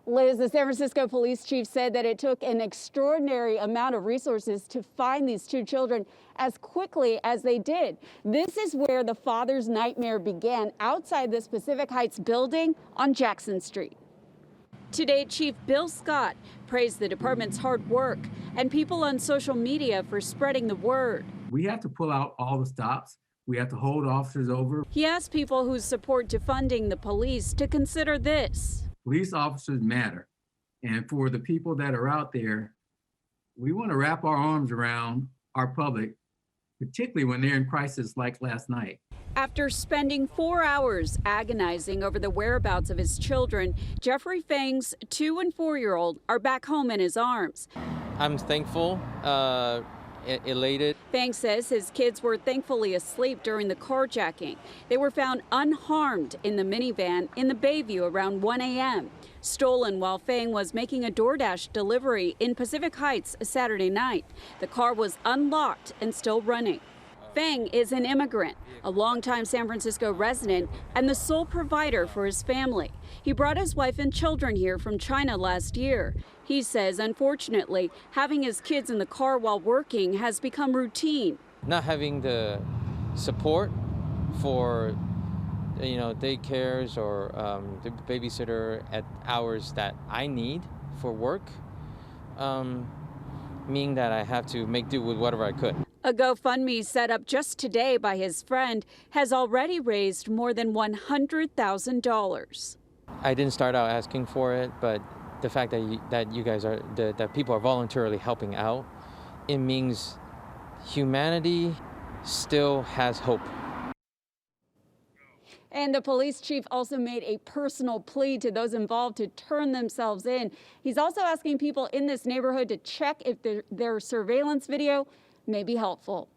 Liz, the San Francisco police chief said that it took an extraordinary amount of resources to find these two children as quickly as they did. This is where the father's nightmare began, outside the Pacific Heights building on Jackson Street. Today, Chief Bill Scott praised the department's hard work and people on social media for spreading the word. We have to pull out all the stops. We have to hold officers over. He asked people who support defunding the police to consider this. Police officers matter. And for the people that are out there, we want to wrap our arms around our public, particularly when they're in crisis like last night. After spending 4 hours agonizing over the whereabouts of his children, Jeffrey Fang's 2- and 4-year-old are back home in his arms. I'm thankful, elated. Fang says his kids were thankfully asleep during the carjacking. They were found unharmed in the minivan in the Bayview around 1 a.m. Stolen while Fang was making a DoorDash delivery in Pacific Heights Saturday night. The car was unlocked and still running. Fang is an immigrant, a longtime San Francisco resident, and the sole provider for his family. He brought his wife and children here from China last year. He says, unfortunately, having his kids in the car while working has become routine. Not having the support for, daycares or the babysitter at hours that I need for work, meaning that I have to make do with whatever I could. A GoFundMe set up just today by his friend has already raised more than $100,000. I didn't start out asking for it, but the fact that you guys are, that people are voluntarily helping out, it means humanity still has hope. And the police chief also made a personal plea to those involved to turn themselves in. He's also asking people in this neighborhood to check if their surveillance video may be helpful.